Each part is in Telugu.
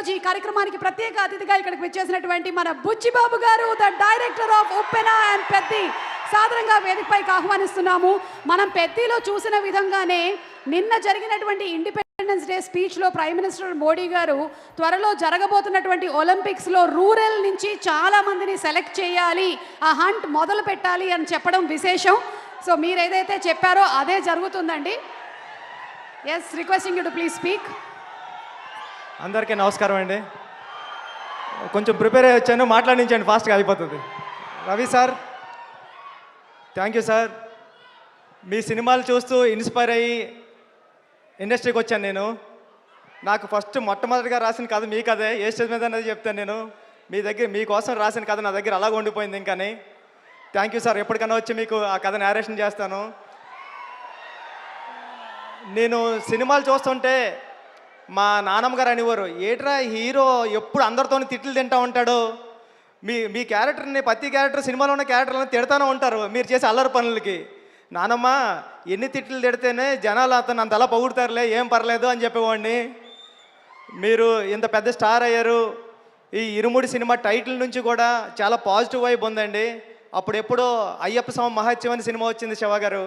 ఈరోజు ఈ కార్యక్రమానికి ప్రత్యేక అతిథిగా ఇక్కడికి వచ్చేసినటువంటి మన Buchibabu garu, the director of Uppena and Peddi, సాధారణంగా వేదికపైకి ఆహ్వానిస్తున్నాము. మనం పెద్దిలో చూసిన విధంగానే నిన్న జరిగినటువంటి ఇండిపెండెన్స్ డే స్పీచ్లో ప్రైమ్ మినిస్టర్ మోడీ గారు త్వరలో జరగబోతున్నటువంటి ఒలింపిక్స్లో రూరల్ నుంచి చాలా మందిని సెలెక్ట్ చేయాలి, ఆ హంట్ మొదలు పెట్టాలి అని చెప్పడం విశేషం. సో మీరు ఏదైతే చెప్పారో అదే జరుగుతుందండి. Yes, requesting you to please speak. అందరికీ నమస్కారం అండి. కొంచెం ప్రిపేర్ అయ్యి వచ్చాను, మాట్లాడించండి, ఫాస్ట్గా అయిపోతుంది. Ravi sir, thank you sir. మీ సినిమాలు చూస్తూ ఇన్స్పైర్ అయ్యి ఇండస్ట్రీకి వచ్చాను నేను. నాకు ఫస్ట్ మొట్టమొదటిగా రాసిన కథ మీ కథే, ఏ స్టేజ్ మీద అనేది చెప్తాను నేను. మీకోసం రాసిన కథ నా దగ్గర అలాగ ఉండిపోయింది. ఇంకాని థ్యాంక్ యూ సార్. ఎప్పటికైనా వచ్చి మీకు ఆ కథ నేరేషన్ చేస్తాను. నేను సినిమాలు చూస్తుంటే మా నాన్నమ్మ గారు అనేవారు, ఏట్రా హీరో ఎప్పుడు అందరితోని తిట్లు తింటూ ఉంటాడు, మీ క్యారెక్టర్ని, ప్రతి క్యారెక్టర్ సినిమాలో ఉన్న క్యారెక్టర్లను తిడతానే ఉంటారు మీరు చేసే అల్లరి పనులకి. నానమ్మ, ఎన్ని తిట్లు తిడితేనే జనాలు అతను అంత అలా పొగుడతారులే, ఏం పర్లేదు అని చెప్పేవాడిని. మీరు ఇంత పెద్ద స్టార్ అయ్యారు. ఈ ఇరుముడి సినిమా టైటిల్ నుంచి కూడా చాలా పాజిటివ్ వైబ్ ఉందండి. అప్పుడెప్పుడో అయ్యప్ప స్వామి మహత్యం అనే సినిమా వచ్చింది, శివ గారు,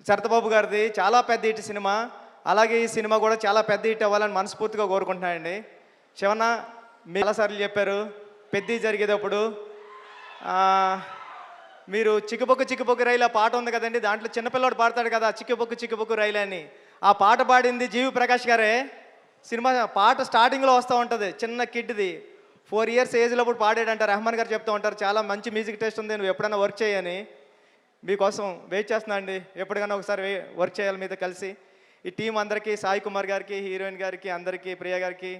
శరతబాబు గారిది, చాలా పెద్ద హిట్ సినిమా. అలాగే ఈ సినిమా కూడా చాలా పెద్ద హిట్ అవ్వాలని మనస్ఫూర్తిగా కోరుకుంటున్నానండి. శివన్న, మీరు చాలాసార్లు చెప్పారు పెద్ద జరిగేటప్పుడు మీరు చిక్కుబొక్కు చిక్కుబొక్కు రైలు ఆ పాట ఉంది కదండి, దాంట్లో చిన్నపిల్లవాడు పాడతాడు కదా చిక్కుబొక్కు చిక్కుబొక్కు రైలు అని. ఆ పాట పాడింది జీవి ప్రకాష్ గారే. సినిమా పాట స్టార్టింగ్లో వస్తూ ఉంటుంది, చిన్న కిడ్ది 4 years ఏజ్లో అప్పుడు పాడాడంట. రెహమాన్ గారు చెప్తూ ఉంటారు, చాలా మంచి మ్యూజిక్ టేస్ట్ ఉంది, నువ్వు ఎప్పుడైనా వర్క్ చేయని. మీకోసం వెయిట్ చేస్తున్నా అండి, ఎప్పటికైనా ఒకసారి వర్క్ చేయాలి మీతో కలిసి. ఈ టీం అందరికీ, సాయి కుమార్ గారికి, హీరోయిన్ గారికి అందరికీ, ప్రియ గారికి,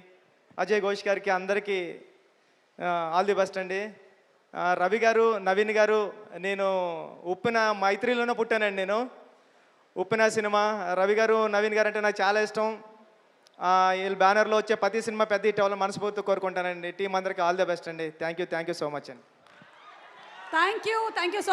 అజయ్ ఘోష్ గారికి అందరికీ ఆల్ ది బెస్ట్ అండి. రవి గారు, నవీన్ గారు, నేను ఉప్పెన మైత్రిలోనే పుట్టానండి. నేను ఉప్పెన సినిమా, రవి గారు, నవీన్ గారు అంటే నాకు చాలా ఇష్టం. వీళ్ళ బ్యానర్లో వచ్చే ప్రతి సినిమా పెద్ద హిట్ అవ్వాలని మనస్ఫూర్తిగా కోరుకుంటానండి. టీం అందరికీ ఆల్ ది బెస్ట్ అండి. థ్యాంక్ యూ సో మచ్ అండి. Thank you so